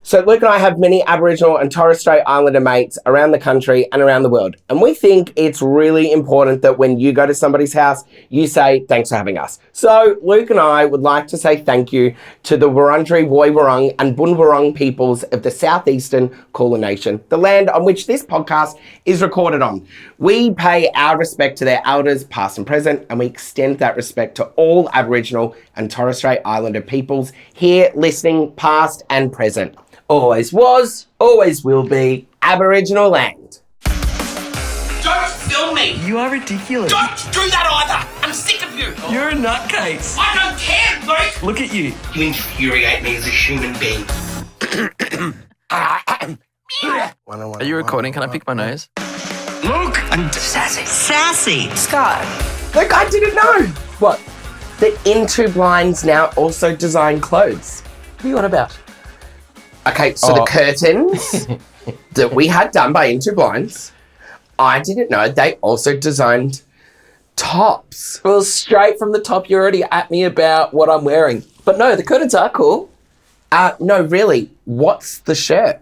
So Luke and I have many Aboriginal and Torres Strait Islander mates around the country and around the world. And we think it's really important that when you go to somebody's house, you say, thanks for having us. So Luke and I would like to say thank you to the Wurundjeri Woiwurrung and Bunurong peoples of the southeastern Kulin Nation, the land on which this podcast is recorded on. We pay our respect to their elders, past and present, and we extend that respect to all Aboriginal and Torres Strait Islander peoples here listening, past and present. Always was, always will be Aboriginal land. Don't film me! You are ridiculous. Don't do that either! I'm sick of you! You're a nutcase. I don't care, Luke! Look at you. You infuriate me as a human being. Are you recording? Can I pick my nose? Luke and Sassy. Sassy. Scott. Look, I didn't know What? that Into Blinds now also design clothes. What are you on about? Okay, so the curtains that we had done by Into Blinds, I didn't know they also designed tops. Well, straight from the top, you're already at me about what I'm wearing. But no, the curtains are cool. No, really, what's the shirt?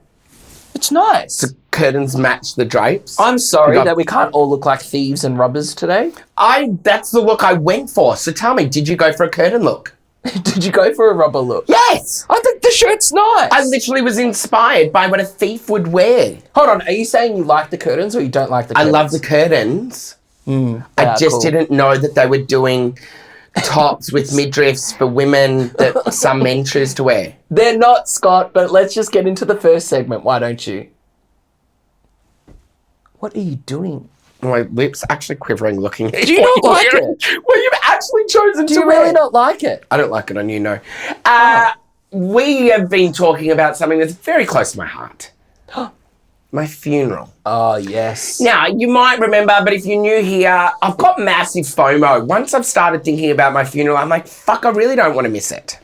It's nice. The curtains match the drapes. I'm sorry You got- that we can't all look like thieves and robbers today. That's the look I went for. So tell me, did you go for a curtain look? Did you go for a robber look? Yes! I think the shirt's nice. I literally was inspired by what a thief would wear. Hold on, are you saying you like the curtains or you don't like the I curtains? love the curtains. They I are just cool. didn't know that they were doing tops with midriffs for women that some men choose to wear. They're not, Scott, but let's just get into the first segment. Why don't you? What are you doing? My lips actually quivering looking at Do you not like it? Well, you've actually chosen Do to you wear. really not like it? I don't like it on you, no. We have been talking about something that's very close to my heart. My funeral. Oh, yes. Now, you might remember, but if you're new here, I've got massive FOMO. Once I've started thinking about my funeral, I'm like, fuck, I really don't want to miss it.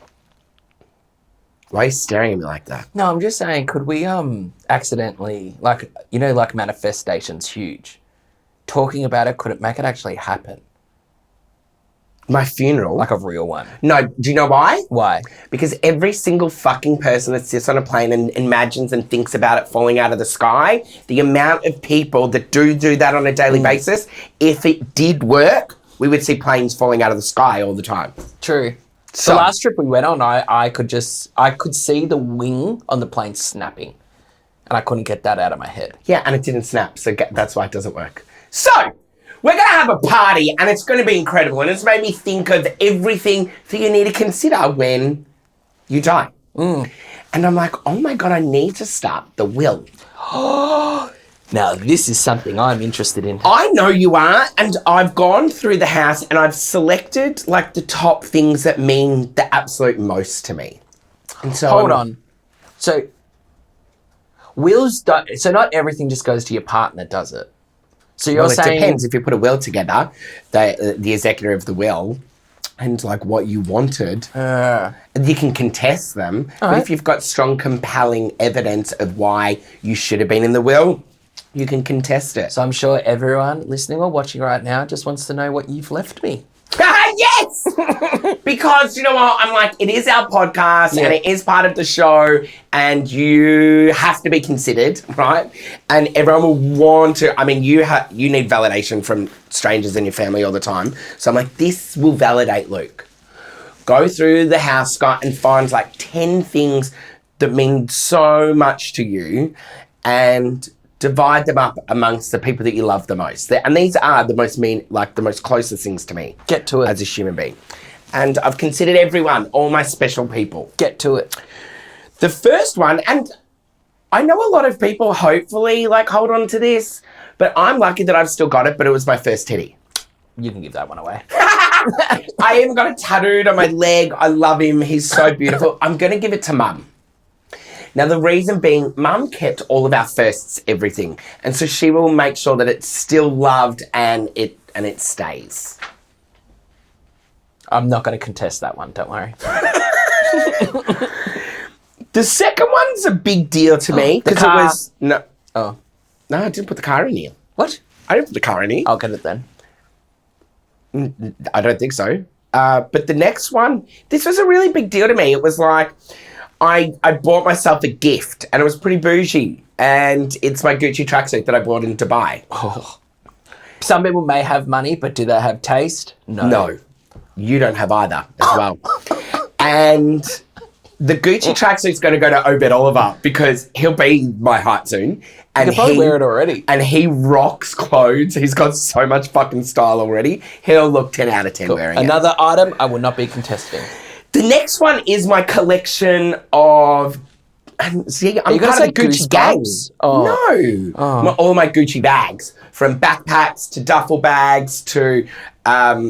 Why are you staring at me like that? No, I'm just saying, could we accidentally, like manifestation's huge. Talking about it, could it make it actually happen? My funeral? Like a real one. No, do you know why? Why? Because every single fucking person that sits on a plane and imagines and thinks about it falling out of the sky, the amount of people that do that on a daily basis, if it did work, we would see planes falling out of the sky all the time. True. So- The last trip we went on, I could see the wing on the plane snapping. And I couldn't get that out of my head. Yeah, and it didn't snap, so that's why it doesn't work. So, we're going to have a party, and it's going to be incredible, and it's made me think of everything that you need to consider when you die. And I'm like, oh my God, I need to start the will. Now, this is something I'm interested in. I know you are, and I've gone through the house, and I've selected, like, the top things that mean the absolute most to me. And so Hold on. So, wills don't... So not everything just goes to your partner, does it? So you're Well, it saying... depends. If you put a will together, the executor of the will, and like what you wanted, you can contest them. But right. if you've got strong, compelling evidence of why you should have been in the will, you can contest it. So I'm sure everyone listening or watching right now just wants to know what you've left me. Yes! Because, you know what, I'm like, it is our podcast and it is part of the show and you have to be considered, right? And everyone will want to, I mean, you need validation from strangers in your family all the time. So I'm like, this will validate Luke. Go through the house, Scott, and find like 10 things that mean so much to you and divide them up amongst the people that you love the most. And these are the most closest things to me. Get to it. As a human being. And I've considered everyone, all my special people. Get to it. The first one, and I know a lot of people hopefully like hold on to this, but I'm lucky that I've still got it, but it was my first titty. You can give that one away. I even got it tattooed on my leg. I love him. He's so beautiful. I'm going to give it to Mum. Now, the reason being, Mum kept all of our firsts, everything. And so she will make sure that it's still loved and it stays. I'm not going to contest that one, don't worry. The second one's a big deal to me. The Because car. it was... No, Oh. no, I didn't put the car in here. What? I didn't put the car in here. I'll get it then. I don't think so. But the next one, this was a really big deal to me. It was like, I bought myself a gift, and it was pretty bougie. And it's my Gucci tracksuit that I bought in Dubai. Oh. Some people may have money, but do they have taste? No. No, you don't have either as well. And the Gucci tracksuit's going to go to Obed Oliver because he'll be my height soon. And You can probably wear it already. And he rocks clothes. He's got so much fucking style already. He'll look 10 out of 10 wearing it. Another item I will not be contesting. The next one is my collection of... And see, I'm you gonna part of say the Gucci gang. Goosebumps? Oh. No. All my Gucci bags. From backpacks to duffel bags to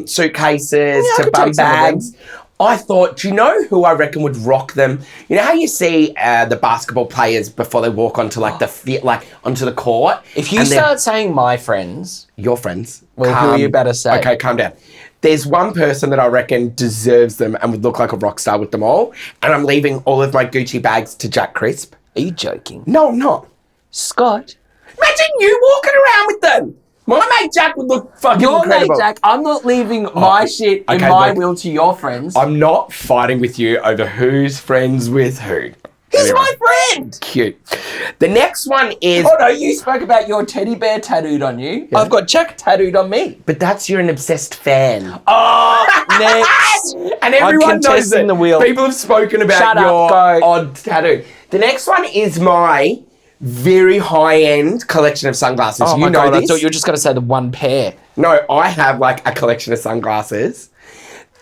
suitcases I to could bum take some of them. bags. I thought, do you know who I reckon would rock them? You know how you see the basketball players before they walk onto onto the court? If you start saying my friends, your friends. Well, who are you about to say? Okay, calm down. There's one person that I reckon deserves them and would look like a rock star with them all. And I'm leaving all of my Gucci bags to Jack Crisp. are you joking? No, I'm not. Scott? Imagine you walking around with them. My mate Jack would look fucking Your incredible. mate Jack, I'm not leaving my shit in okay, my look, will to your friends. I'm not fighting with you over who's friends with who. He's my friend! Cute. The next one is... Oh no, you spoke about your teddy bear tattooed on you. Yeah. I've got Jack tattooed on me. But you're an obsessed fan. Oh, next. And everyone knows contesting it. the wheel. People have spoken about Shut up, your go. odd tattoo. The next one is my very high-end collection of sunglasses. Oh you my know God, this? I thought you were just going to say the one pair. No, I have like a collection of sunglasses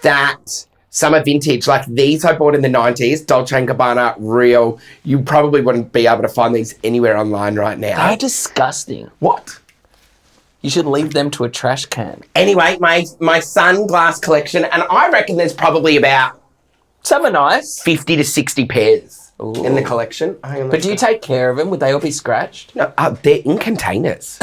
that... Some are vintage, like these I bought in the 90s, Dolce & Gabbana, real. You probably wouldn't be able to find these anywhere online right now. They're disgusting. What? You should leave them to a trash can. Anyway, my sunglass collection, and I reckon there's probably about Some are nice. 50 to 60 pairs in the Ooh. collection. But do you take care of them? Would they all be scratched? No, they're in containers.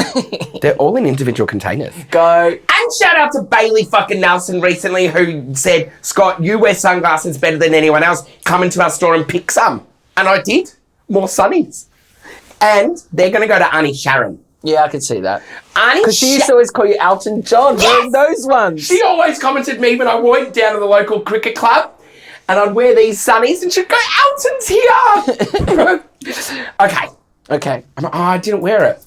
They're all in individual containers. Go. And shout out to Bailey fucking Nelson recently who said, Scott, you wear sunglasses better than anyone else. Come into our store and pick some. And I did. More sunnies. And they're going to go to Auntie Sharon. Yeah, I could see that. Auntie Because she used to always call you Elton John wearing those ones. She always commented me when I went down to the local cricket club and I'd wear these sunnies and she'd go, Elton's here. Okay. I didn't wear it.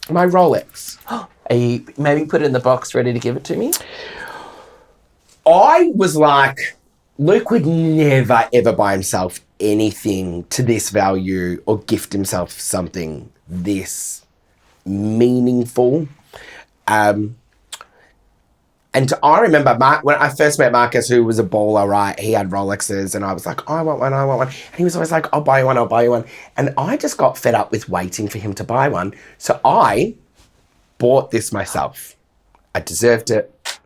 My Rolex. Are you maybe put it in the box ready to give it to me? I was like, Luke would never, ever buy himself anything to this value or gift himself something this meaningful. And I remember when I first met Marcus, who was a baller, right? He had Rolexes and I was like, I want one. And he was always like, I'll buy you one. And I just got fed up with waiting for him to buy one. So I bought this myself. I deserved it.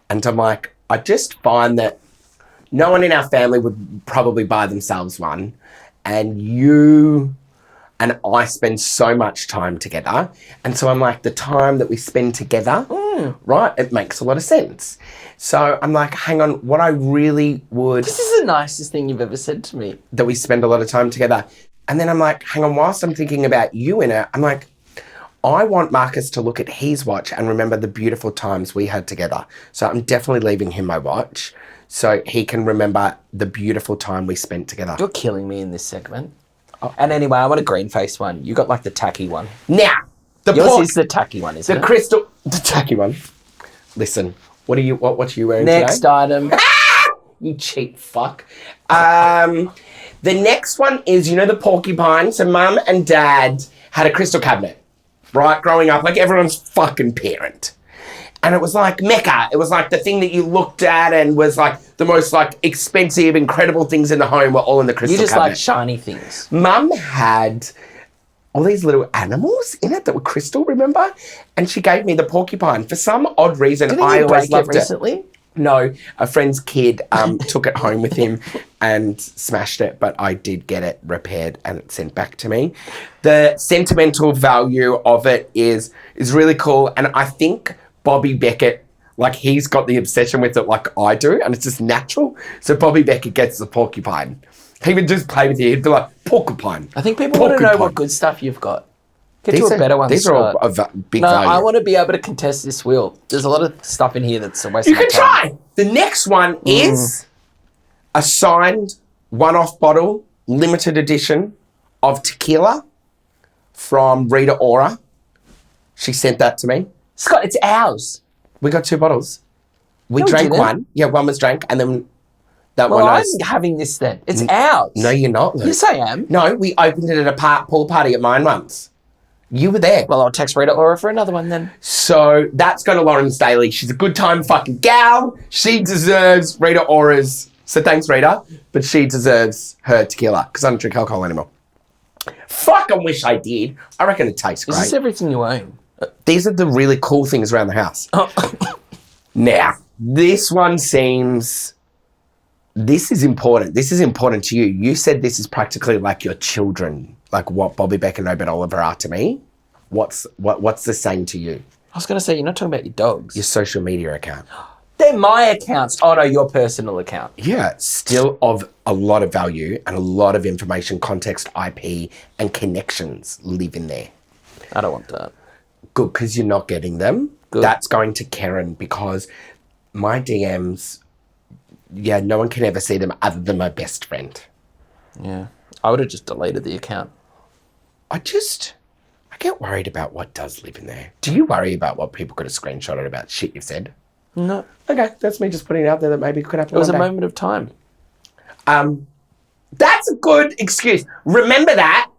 And I'm like, I just find that no one in our family would probably buy themselves one. And you and I spend so much time together. And so I'm like, the time that we spend together, right, it makes a lot of sense. So I'm like, hang on, what I really would... This is the nicest thing you've ever said to me. That we spend a lot of time together. And then I'm like, hang on, whilst I'm thinking about you in it, I'm like, I want Marcus to look at his watch and remember the beautiful times we had together. So I'm definitely leaving him my watch so he can remember the beautiful time we spent together. You're killing me in this segment. And anyway, I want a green face one. You got like the tacky one. Now, Yours is the tacky one, isn't the it? crystal, the tacky one. Listen, what are you wearing Next today? item. You cheap fuck. The next one is, you know, the porcupine. So mum and dad had a crystal cabinet, right? Growing up, like everyone's fucking parent. And it was like Mecca. It was like the thing that you looked at and was like the most like expensive, incredible things in the home were all in the crystal You just cabinet. like shiny things. Mum had all these little animals in it that were crystal, remember? And she gave me the porcupine. For some odd reason, Didn't I you always break it loved it. recently? No, a friend's kid took it home with him and smashed it, but I did get it repaired and it sent back to me. The sentimental value of it is really cool, and I think Bobby Beckett, like he's got the obsession with it like I do, and it's just natural. So Bobby Beckett gets the porcupine. He would just play with you. He'd be like, porcupine. I think people want to know what good stuff you've got. Get you a better one. These are all big value. I want to be able to contest this wheel. There's a lot of stuff in here that's a waste You of my can time. try. The next one is a signed one-off bottle, limited edition of tequila from Rita Ora. She sent that to me. Scott, it's ours. We got 2 bottles. We No, we drank didn't. one. Yeah, one was drank, and then that Well, one I'm was... having this then. It's ours. No, you're not, Luke. Yes, I am. No, we opened it at a pool party at mine once. You were there. Well, I'll text Rita Ora for another one then. So that's go to Lauren Staley. She's a good time fucking gal. She deserves Rita Ora's. So thanks, Rita. But she deserves her tequila because I don't drink alcohol anymore. Fuck, I wish I did. I reckon it tastes great. Is this everything you own? These are the really cool things around the house. Now, this one seems... This is important. This is important to you. You said this is practically like your children, like what Bobby Beck and Obed Oliver are to me. What's the same to you? I was going to say, you're not talking about your dogs. Your social media account. They're my accounts. Oh, no, your personal account. Yeah, still of a lot of value and a lot of information, context, IP, and connections live in there. I don't want that. Good, because you're not getting them. Good. That's going to Karen because my DMs, yeah, no one can ever see them other than my best friend. Yeah. I would have just deleted the account. I get worried about what does live in there. Do you worry about what people could have screenshotted about shit you've said? No. Okay, that's me just putting it out there that maybe it could happen. It was a one day. moment of time. That's a good excuse. Remember that.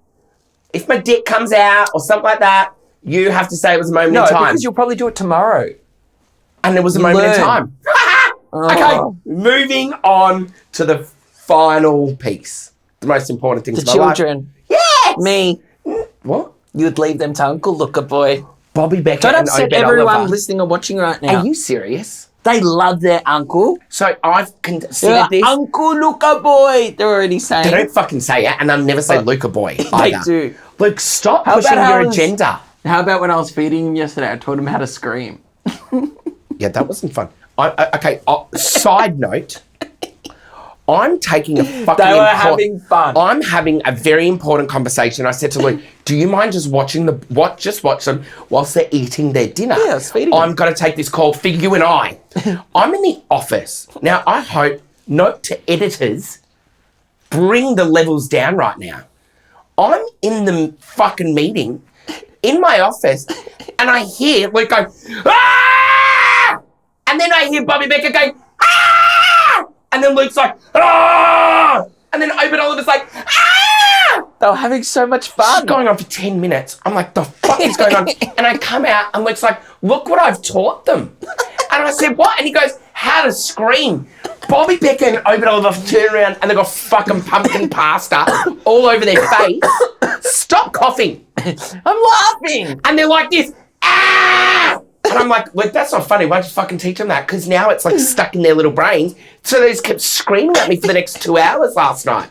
If my dick comes out or something like that, you have to say it was a moment No, in time. because you'll probably do it tomorrow. And it was a moment in learn. time. Oh. Okay, moving on to the final piece. The most important things The in my life. children. Yes! Me. What? You would leave them to Uncle Looker Boy. Bobby Becker Don't and upset Obed everyone Oliver. listening or watching right now. Are you serious? They love their uncle. So I've considered They're this. Uncle Looker Boy. They're already saying. They don't fucking say it, and they'll never say Luca Boy either. do. Luke, stop How pushing about your how agenda. How about when I was feeding him yesterday? I taught him how to scream. Yeah, that wasn't fun. Okay, side note. I'm taking a fucking They were having fun. I'm having a very important conversation. I said to Luke, do you mind just watching just watch them whilst they're eating their dinner? Yeah, I was feeding I'm them. going to take this call for you and I. I'm in the office. Now, I hope, note to editors, bring the levels down right now. I'm in the fucking meeting in my office and I hear Luke go, ah! And then I hear Bobby Becker going, ah! And then Luke's like, ah! And then Obed Oliver's like, ah! They were having so much fun. It's going on for 10 minutes. I'm like, the fuck is going on? And I come out and Luke's like, look what I've taught them. And I said, what? And he goes, how to scream. Bobby Becker and Obed Oliver turn around and they've got fucking pumpkin pasta all over their face. Stop coughing. I'm laughing. And they're like this, ah! And I'm like, well, that's not funny. Why don't you fucking teach them that? Because now it's like stuck in their little brains. So they just kept screaming at me for the next 2 hours last night.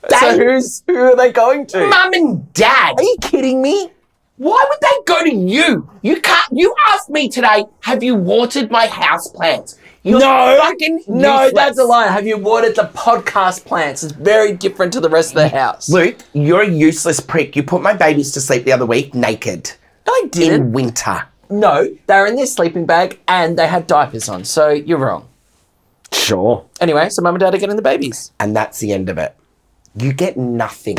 So who are they going to? Mum and Dad. Are you kidding me? Why would they go to you? You asked me today, have you watered my house plants? You're fucking No, useless. that's a lie. Have you watered the podcast plants? It's very different to the rest of the house. Luke, you're a useless prick. You put my babies to sleep the other week naked. No, I didn't. In winter. No, they were in their sleeping bag and they had diapers on, so you're wrong. Sure. Anyway, so mum and dad are getting the babies. And that's the end of it. You get nothing.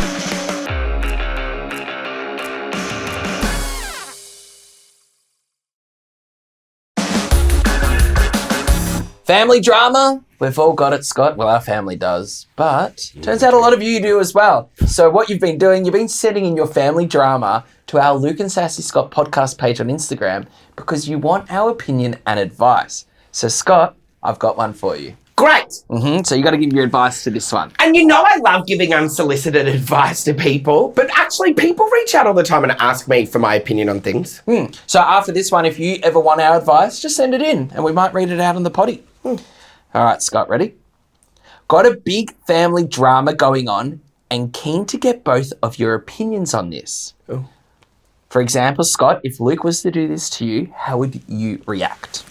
Family drama? We've all got it, Scott. Well, our family does. But turns out a lot of you do as well. So what you've been doing, you've been sending in your family drama to our Luke and Sassy Scott podcast page on Instagram because you want our opinion and advice. So, Scott, I've got one for you. Great. So you got to give your advice to this one. And you know I love giving unsolicited advice to people, but actually people reach out all the time and ask me for my opinion on things. So after this one, if you ever want our advice, just send it in and we might read it out on the potty. All right, Scott, ready? Got a big family drama going on and keen to get both of your opinions on this. Oh. For example, Scott, if Luke was to do this to you, how would you react?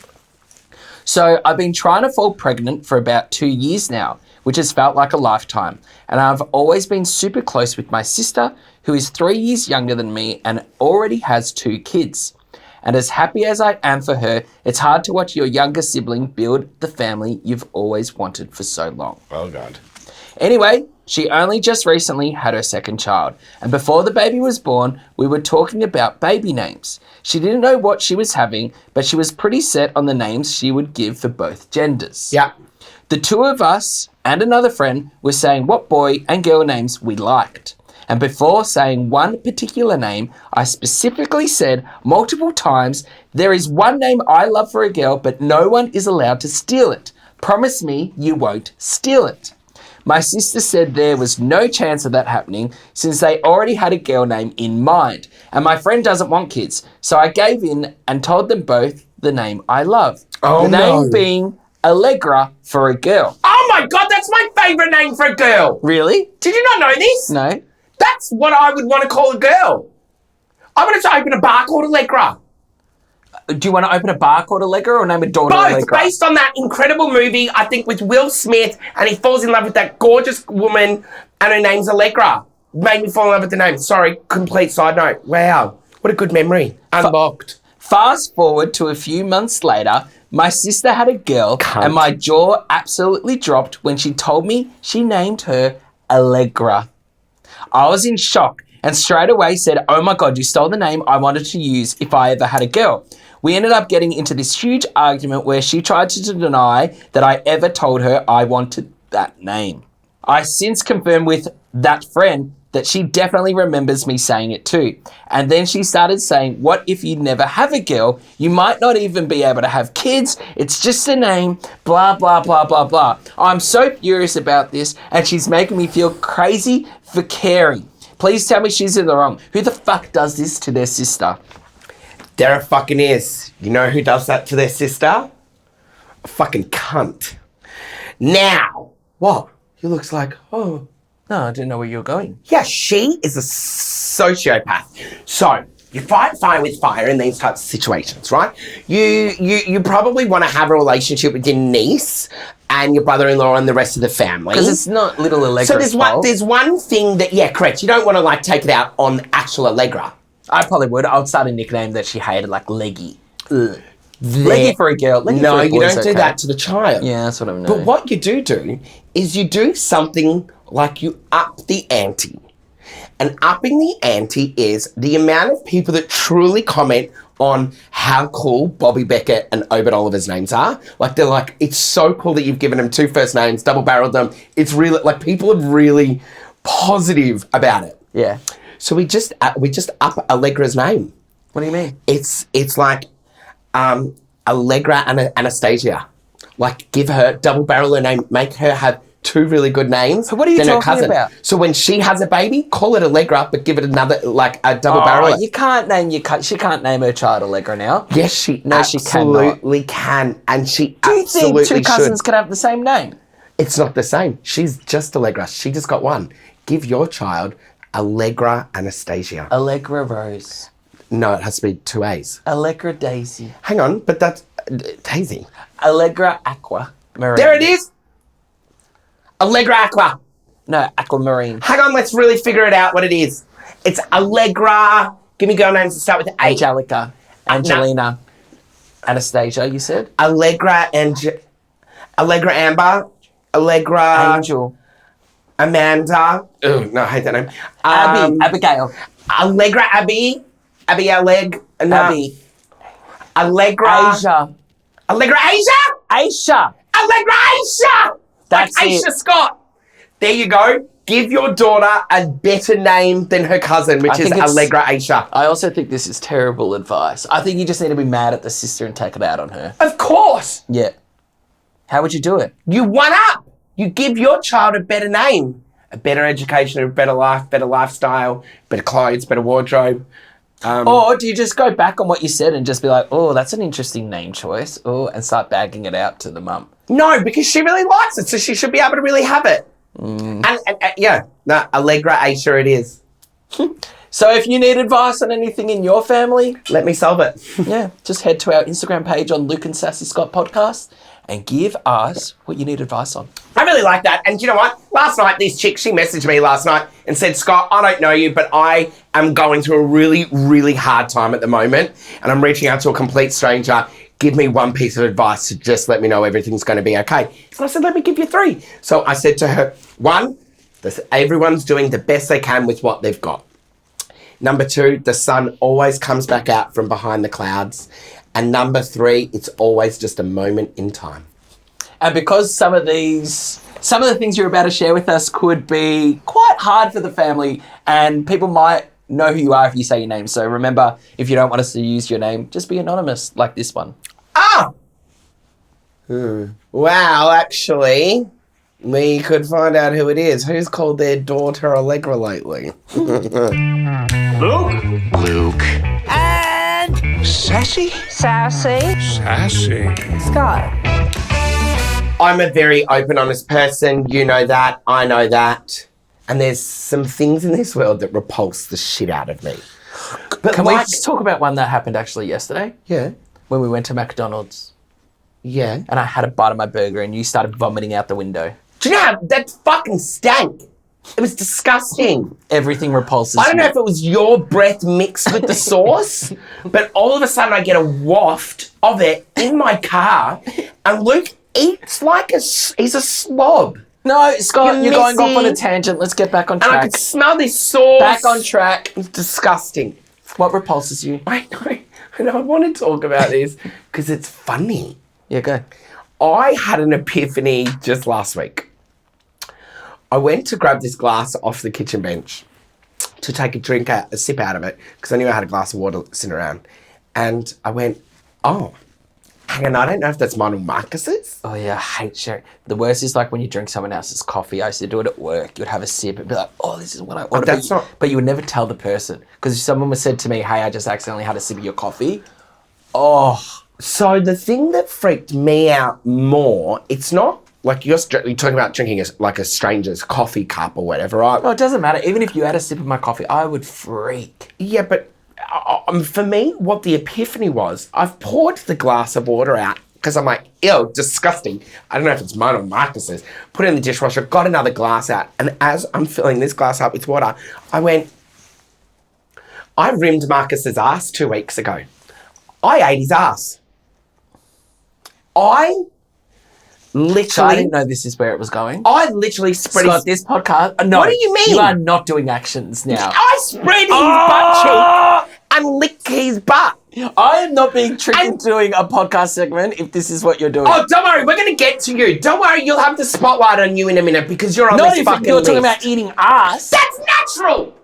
So I've been trying to fall pregnant for about 2 years now, which has felt like a lifetime. And I've always been super close with my sister, who is 3 years younger than me and already has 2 kids. And as happy as I am for her, it's hard to watch your younger sibling build the family you've always wanted for so long. Oh, God. Anyway, she only just recently had her second child, and before the baby was born, we were talking about baby names. She didn't know what she was having, but she was pretty set on the names she would give for both genders. Yeah. The two of us and another friend were saying what boy and girl names we liked. And before saying one particular name, I specifically said multiple times, there is one name I love for a girl, but no one is allowed to steal it. Promise me you won't steal it. My sister said there was no chance of that happening since they already had a girl name in mind. And my friend doesn't want kids. So I gave in and told them both the name I love. Oh, the name no. being Allegra for a girl. Oh, my God, that's my favourite name for a girl. Really? Did you not know this? No. That's what I would want to call a girl. I wanted to open a bar called Allegra. Do you want to open a bar called Allegra or name a daughter Both, Allegra? based on that incredible movie, I think, with Will Smith, and he falls in love with that gorgeous woman, and her name's Allegra. Made me fall in love with the name. Sorry, complete side note. Wow, what a good memory. Unlocked. Fast forward to a few months later, my sister had a girl, Cunt. and my jaw absolutely dropped when she told me she named her Allegra. I was in shock and straight away said, oh my God, you stole the name I wanted to use if I ever had a girl. We ended up getting into this huge argument where she tried to deny that I ever told her I wanted that name. I since confirmed with that friend that she definitely remembers me saying it too. And then she started saying, what if you never have a girl? You might not even be able to have kids. It's just a name, blah, blah, blah, blah, blah. I'm so furious about this and she's making me feel crazy for caring. Please tell me she's in the wrong. Who the fuck does this to their sister? There fucking is. You know who does that to their sister? A fucking cunt. Now, what? He looks like, oh. No, I didn't know where you were going. Yeah, she is a sociopath. So, you fight fire with fire in these types of situations, right? You probably want to have a relationship with your niece and your brother-in-law and the rest of the family. Because it's not little Allegra's So fault. there's one thing that, yeah, correct. You don't want to, like, take it out on actual Allegra. I probably would. I would start a nickname that she hated, like Leggy. Ugh. There- Leggy for a girl. Leggy No, for a you boy's don't do okay. that to the child. Yeah, that's what I'm But doing. what you do is you do something like you up the ante. And upping the ante is the amount of people that truly comment on how cool Bobby Beckett and Obed Oliver's names are. Like, they're like, it's so cool that you've given them two first names, double-barreled them. It's really, like, people are really positive about it. Yeah. So we just up Allegra's name. What do you mean? It's like Allegra and Anastasia. Like, give her, double-barrel her name, make her have two really good names. What are you than her talking cousin. about? So when she has a baby, call it Allegra, but give it another, like, a double-barrel. Oh, you can't name she can't name her child Allegra now. Yes, she No, she absolutely can. And she Do you absolutely think two cousins should. can have the same name? It's not the same. She's just Allegra. She just got one. Give your child Allegra Anastasia. Allegra Rose. No, it has to be two A's. Allegra Daisy. Hang on, but that's Daisy. Allegra Aqua Marine. There it is. Allegra Aqua. No, Aquamarine. Hang on, let's really figure it out what it is. It's Allegra. Give me girl names that start with A. Angelica. Angelina. Anastasia, you said? Allegra Allegra Amber. Allegra Angel. Amanda. Oh, no, I hate that name. Abby. Abigail. Allegra Abby. Abby Alleg. No. Abby. Allegra. Asia. Allegra Asia? Aisha. Allegra Aisha! That's like it. Aisha Scott. There you go. Give your daughter a better name than her cousin, which is Allegra Aisha. I also think this is terrible advice. I think you just need to be mad at the sister and take it out on her. Of course. Yeah. How would you do it? You one up. You give your child a better name, a better education, a better life, better lifestyle, better clothes, better wardrobe. Or do you just go back on what you said and just be like, oh, that's an interesting name choice, oh, and start bagging it out to the mum? No, because she really likes it, so she should be able to really have it. And yeah, no, Allegra Aisha it is. So if you need advice on anything in your family, Let me solve it. yeah, just head to our Instagram page on Luke and Sassy Scott Podcast and give us what you need advice on. I really like that. And you know what? Last night, this chick, she messaged me last night and said, Scott, I don't know you, but I am going through a really, really hard time at the moment. And I'm reaching out to a complete stranger. Give me one piece of advice to just let me know everything's going to be okay. So I said, let me give you 3. So I said to her, 1, everyone's doing the best they can with what they've got. Number 2, the sun always comes back out from behind the clouds. And number 3, it's always just a moment in time. And because some of the things you're about to share with us could be quite hard for the family, and people might know who you are if you say your name. So remember, if you don't want us to use your name, just be anonymous, like this one. Ah! Wow, actually, we could find out who it is. Who's called their daughter Allegra lately? Luke. And Sassy. Scott. I'm a very open, honest person. You know that. I know that. And there's some things in this world that repulse the shit out of me. But Can we just talk about one that happened actually yesterday? Yeah. When we went to McDonald's Yeah. and I had a bite of my burger and you started vomiting out the window. Do you know how that fucking stank? It was disgusting. Everything repulses I don't you. know if it was your breath mixed with the sauce, but all of a sudden I get a waft of it in my car, and Luke eats like he's a slob. No, Scott, you're going off on a messy. tangent. Let's get back on And I track. could smell this sauce. Back on track. It's disgusting. What repulses you? I know. And I want to talk about this because it's funny. Yeah, go. I had an epiphany just last week. I went to grab this glass off the kitchen bench to take a sip out of it because I knew I had a glass of water sitting around. And I went, oh, hang on, I don't know if that's mine or Marcus's. Oh yeah, I hate sharing. The worst is like when you drink someone else's coffee. I used to do it at work. You'd have a sip and be like, oh, this is what I ordered. But you would never tell the person. Because if someone was said to me, hey, I just accidentally had a sip of your coffee. Oh. So the thing that freaked me out more, it's not like you're talking about drinking like a stranger's coffee cup or whatever, right? Well, it doesn't matter. Even if you had a sip of my coffee, I would freak. Yeah, but for me, what the epiphany was, I've poured the glass of water out because I'm like, ew, disgusting. I don't know if it's mine or Marcus's. Put it in the dishwasher, got another glass out, and as I'm filling this glass up with water, I went, I rimmed Marcus's ass 2 weeks ago. I ate his ass. I didn't know this is where it was going. I literally spread Scott, this podcast. No. What do you mean? You are not doing actions now. I spread his butt cheek and licked his butt. I am not being tricked into doing a podcast segment if this is what you're doing. Oh, don't worry, we're going to get to you. Don't worry, you'll have the spotlight on you in a minute because you're on not this if fucking you're list. talking about eating ass. That's natural.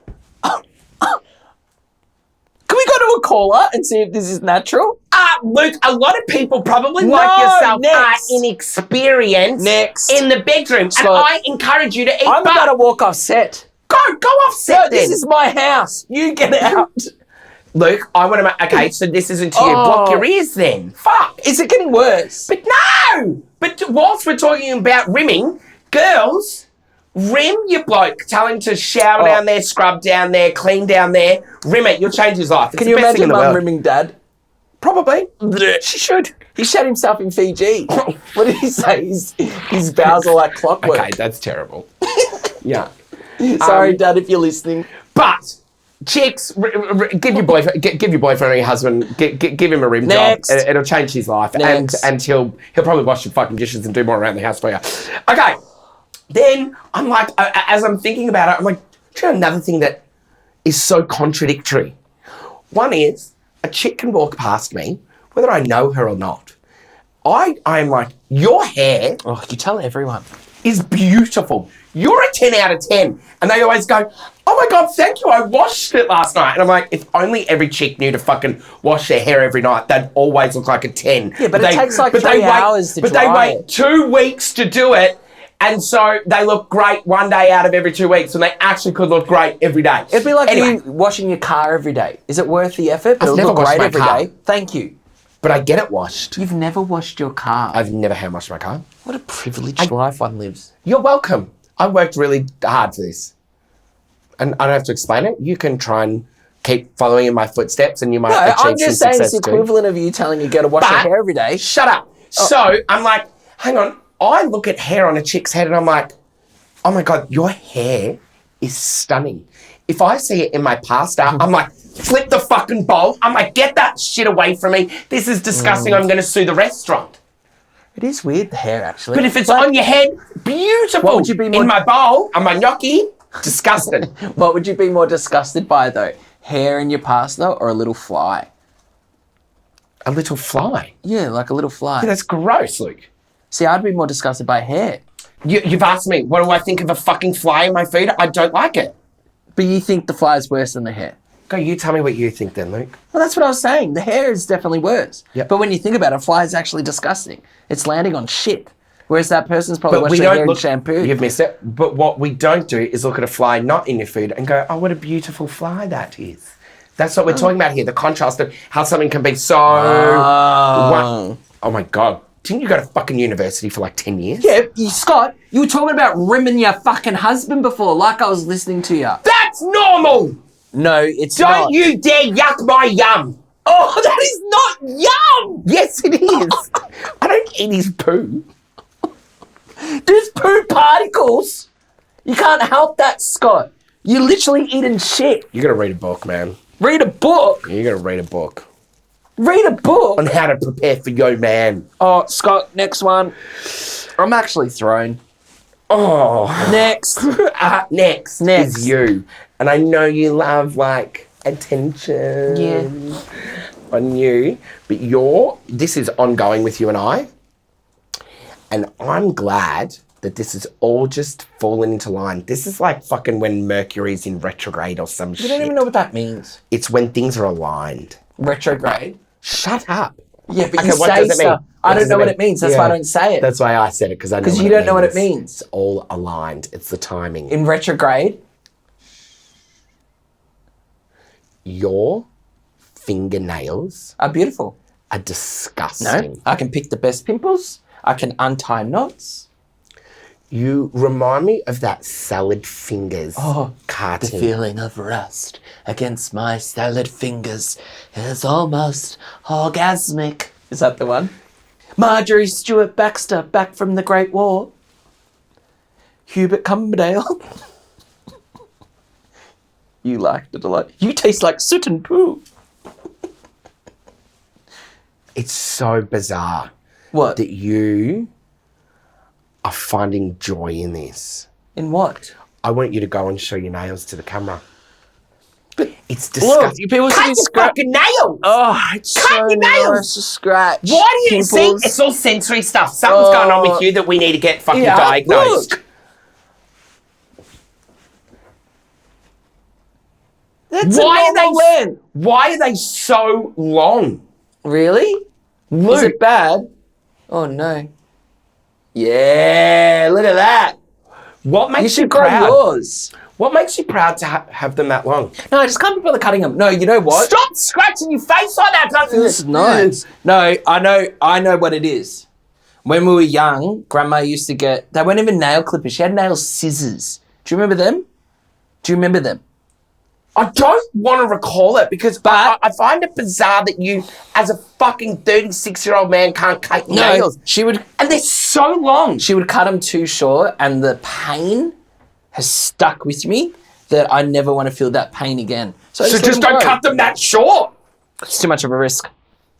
Can we go to a caller and see if this is natural? Luke, a lot of people probably No, like yourself next. are inexperienced Next. in the bedroom. Scott, and I encourage you to eat I'm butt. about to walk off set. Go off set No, then. this is my house. You get out. Luke, I want to okay, so this isn't to you. Oh. Block your ears then. Fuck. Is it getting worse? But no! But whilst we're talking about rimming, girls, rim your bloke. Tell him to shower down there, scrub down there, clean down there. Rim it. You'll change his life. It's Can the you best thing imagine in the mum world. rimming dad? Probably. She should. He shat himself in Fiji. What did he say? His bowels are like clockwork. Okay, that's terrible. Yeah. Sorry, Dad, if you're listening. But chicks, give your boyfriend, give your boyfriend or your husband, give him a rim Next. job. It'll change his life, Next. and he'll probably wash your fucking dishes and do more around the house for you. Okay. Then I'm like, as I'm thinking about it, I'm like, do you know another thing that is so contradictory? One is a chick can walk past me, whether I know her or not. I'm like, your hair Oh, you tell everyone. is beautiful. You're a 10 out of 10. And they always go, oh my God, thank you. I washed it last night. And I'm like, if only every chick knew to fucking wash their hair every night, they'd always look like a 10. Yeah, but it takes like 3 hours to But dry they wait it. 2 weeks to do it. And so they look great one day out of every 2 weeks, and they actually could look great every day. It'd be like anyway, you washing your car every day. Is it worth the effort? I've It'll never look washed great my every car. day. Thank you. but I get it washed. You've never washed your car. I've never hand washed my car. What a privileged life one lives. You're welcome. I worked really hard for this. And I don't have to explain it. You can try and keep following in my footsteps and you might No, achieve I'm just some saying it's success the too. equivalent of you telling you go to wash your hair every day. Shut up. So I'm like, hang on. I look at hair on a chick's head and I'm like, oh my God, your hair is stunning. If I see it in my pasta, I'm like, flip the fucking bowl. I'm like, get that shit away from me. This is disgusting. I'm going to sue the restaurant. It is weird, the hair, actually. But if it's on your head, beautiful. What would you be more... In my bowl, on my gnocchi, disgusting. What would you be more disgusted by, though? Hair in your pasta or a little fly? A little fly? Yeah, like a little fly. Yeah, that's gross, Luke. See, I'd be more disgusted by hair. You've asked me, what do I think of a fucking fly in my food? I don't like it. But you think the fly is worse than the hair? Go, you tell me what you think then, Luke. Well, that's what I was saying. The hair is definitely worse. Yep. But when you think about it, a fly is actually disgusting. It's landing on shit. Whereas that person's probably washed their hair in shampoo. You've missed it. But what we don't do is look at a fly not in your food and go, oh, what a beautiful fly that is. That's what we're talking about here. The contrast of how something can be so... Oh my God. Didn't you go to fucking university for like 10 years? Yeah, Scott, you were talking about rimming your fucking husband before, like I was listening to you. That's normal! No, it's not. Don't you dare yuck my yum! Oh, that is not yum! Yes, it is. I don't eat his poo. There's poo particles. You can't help that, Scott. You're literally eating shit. You gotta read a book, man. Read a book? You gotta read a book. Read a book? On how to prepare for yo man. Oh, Scott, next one. I'm actually thrown. Oh. Next. Next is you. And I know you love, like, attention on you. But this is ongoing with you and I. And I'm glad that this is all just fallen into line. This is like fucking when Mercury's in retrograde or some shit. You don't even know what that means. It's when things are aligned. Retrograde? Shut up. Yeah, but Okay, you what say does it mean? stuff. I don't know what it means. That's why I don't say it. That's why I said it, because I know. Because you don't know what it means. It's all aligned. It's the timing. In retrograde? Your fingernails are beautiful. Are disgusting. No, I can pick the best pimples. I can untie knots. You remind me of that Salad Fingers cartoon. The feeling of rust against my salad fingers is almost orgasmic. Is that the one? Marjorie Stewart Baxter, back from the Great War. Hubert Cumberdale. You liked it a lot. You taste like soot and poo. It's so bizarre. What? That you are finding joy in this. In what? I want you to go and show your nails to the camera. But it's disgusting. Look, cut your fucking nails! Oh, it's cut so your nails! Nice to scratch. Why do you Pimples. see? It's all sensory stuff. Something's going on with you that we need to get fucking diagnosed. Look. That's Why are they so long? Really? Luke. Is it bad? Oh no. Yeah, look at that. What makes you grow proud? Yours. What makes you proud to have them that long? No, I just can't be bothered cutting them. No, you know what? Stop scratching your face like that. This is nice. No, I know what it is. When we were young, Grandma used to they weren't even nail clippers. She had nail scissors. Do you remember them? I don't want to recall it because I find it bizarre that you, as a fucking 36-year-old man, can't cut your nails. She would, and they're so long. She would cut them too short, and the pain has stuck with me that I never want to feel that pain again. So just don't cut them that short. It's too much of a risk.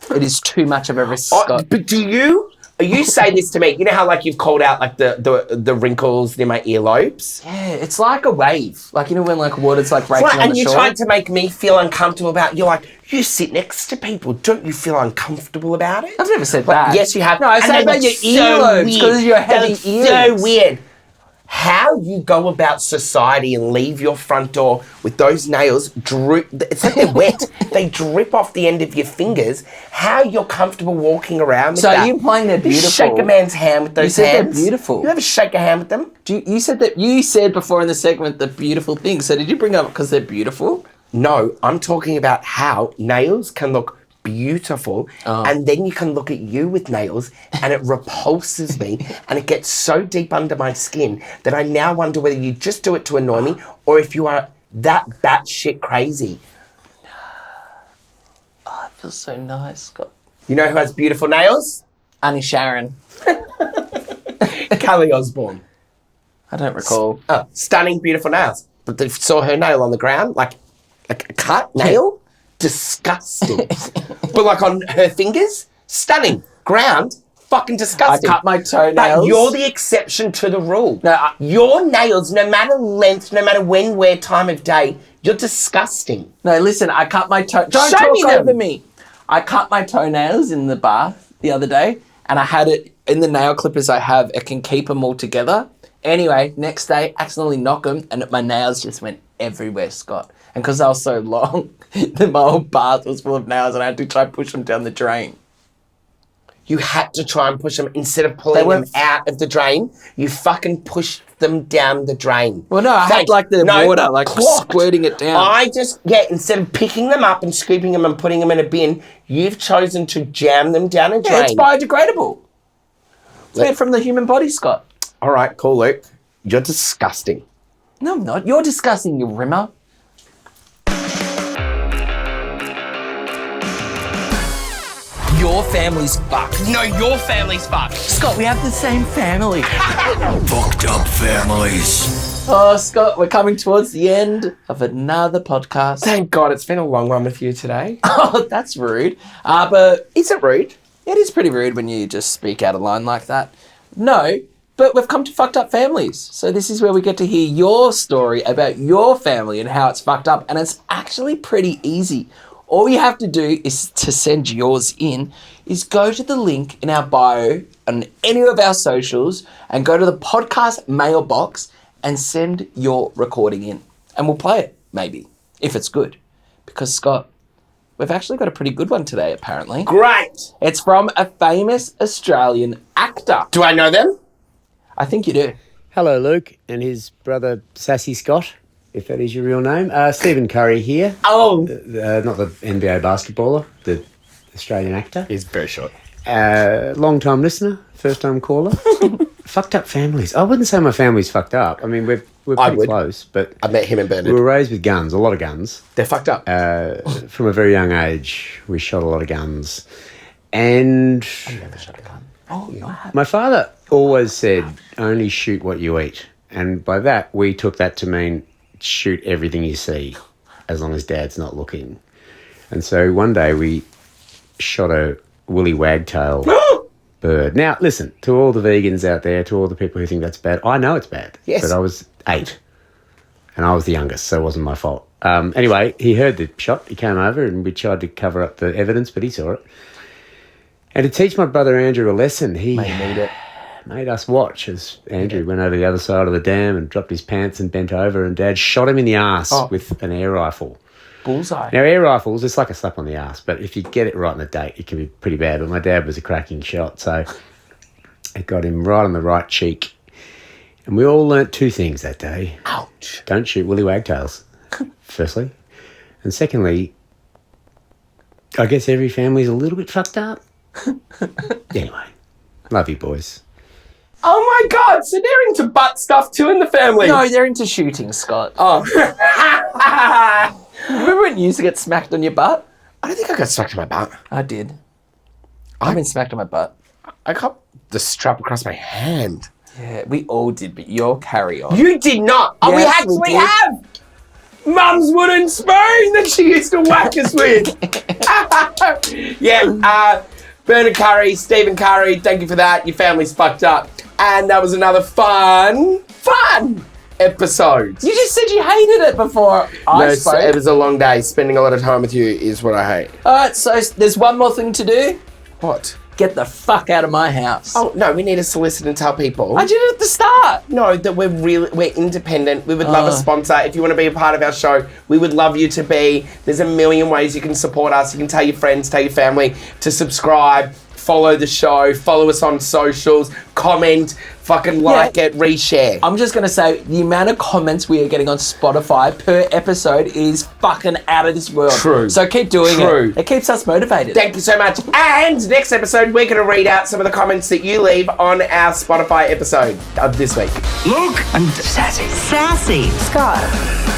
It is too much of a risk, Scott. But you say this to me, you know how like you've called out like the wrinkles near my earlobes? Yeah, it's like a wave. Like, you know when like water's like breaking on the shore? And you're trying to make me feel uncomfortable about it. You're like, you sit next to people. Don't you feel uncomfortable about it? I've never said that. Yes, you have. No, I said about your earlobes because of your heavy ears. So weird. How you go about society and leave your front door with those nails droop. It's like they're wet. They drip off the end of your fingers. How you're comfortable walking around with that. So are you implying they're beautiful? You shake a man's hand with those hands. You said they're beautiful. You ever shake a hand with them? You said before in the segment the beautiful thing. So did you bring up because they're beautiful? No, I'm talking about how nails can look beautiful, and then you can look at you with nails and it repulses me and it gets so deep under my skin that I now wonder whether you just do it to annoy me or if you are that batshit crazy. Oh, it feels so nice, Scott. You know who has beautiful nails? Annie Sharon. Kelly Osbourne. I don't recall. Oh, stunning, beautiful nails. But they saw her nail on the ground, like a cut nail. Disgusting. But like on her fingers, stunning. Ground, fucking I disgusting. cut my But toenails. you're the exception to the rule. No, your nails, no matter length, no matter when, where, time of day, you're disgusting. No, listen, I cut my Don't Show talk me them. over me. I cut my toenails in the bath the other day, and I had it in the nail clippers I have. It can keep them all together. Anyway, next day, accidentally knock them, and my nails just went everywhere, Scott. And because they were so long, my whole bath was full of nails, and I had to try and push them down the drain. You had to try and push them instead of pulling them out of the drain. You fucking pushed them down the drain. Well, no, I had like the water, like squirting it down. Instead of picking them up and scooping them and putting them in a bin, you've chosen to jam them down a drain. Yeah, it's biodegradable. It's made from the human body, Scott. All right, cool, Luke. You're disgusting. No, I'm not. You're disgusting, you rimmer. Your family's fucked. No, your family's fucked. Scott, we have the same family. Fucked up families. Oh, Scott, we're coming towards the end of another podcast. Thank God, it's been a long one with you today. Oh, that's rude. But Is it rude? it is pretty rude when you just speak out of line like that. No, but we've come to fucked up families. So this is where we get to hear your story about your family and how it's fucked up. And it's actually pretty easy. All you have to do is to send yours in is go to the link in our bio on any of our socials and go to the podcast mailbox and send your recording in. And we'll play it, maybe, if it's good. Because, Scott, we've actually got a pretty good one today, apparently. Great. It's from a famous Australian actor. Do I know them? I think you do. Hello, Luke, and his brother Sassy Scott, if that is your real name. Stephen Curry here. Oh. Not the NBA basketballer, the Australian actor. He's very short. Long-time listener, first-time caller. Fucked up families. I wouldn't say my family's fucked up. I mean, we're pretty close, but I met him in we Bernard. were raised with guns, a lot of guns. They're fucked up. From a very young age, we shot a lot of guns. And Oh, you have. my father always said, only shoot what you eat. And by that, we took that to mean shoot everything you see, as long as Dad's not looking. And so one day we shot a woolly wagtail bird. Now, listen, to all the vegans out there, to all the people who think that's bad, I know it's bad. Yes. But I was 8, and I was the youngest, so it wasn't my fault. Anyway, he heard the shot, he came over, and we tried to cover up the evidence, but he saw it. And to teach my brother Andrew a lesson, he made us watch as Andrew went over the other side of the dam and dropped his pants and bent over, and Dad shot him in the arse with an air rifle. Bullseye. Now, air rifles, it's like a slap on the arse, but if you get it right in the date, it can be pretty bad. But my dad was a cracking shot, so it got him right on the right cheek. And we all learnt 2 things that day. Ouch. Don't shoot woolly wagtails, firstly. And secondly, I guess every family's a little bit fucked up. Anyway, love you, boys. Oh my God, so they're into butt stuff too in the family. No, they're into shooting, Scott. Oh. Remember when you used to get smacked on your butt? I don't think I got smacked in my butt. I did. I've been smacked on my butt. I got the strap across my hand. Yeah, we all did, but you'll carry on. You did not. Oh, we Yes, actually we did. have. Mum's wooden spoon that she used to whack us with. Yeah, Bernard Curry, Stephen Curry, thank you for that. Your family's fucked up. And that was another fun episode. You just said you hated it before I spoke. It was a long day. Spending a lot of time with you is what I hate. Alright, so there's one more thing to do. What? Get the fuck out of my house. Oh, no, we need to solicit and tell people. I did it at the start. No, that we're independent. We would love a sponsor. If you want to be a part of our show, we would love you to be. There's a million ways you can support us. You can tell your friends, tell your family to subscribe, follow the show, follow us on socials, comment, fucking like it, reshare. I'm just going to say the amount of comments we are getting on Spotify per episode is fucking out of this world. True. So keep doing it. It keeps us motivated. Thank you so much. And next episode, we're going to read out some of the comments that you leave on our Spotify episode of this week. Luke and Sassy. Scott.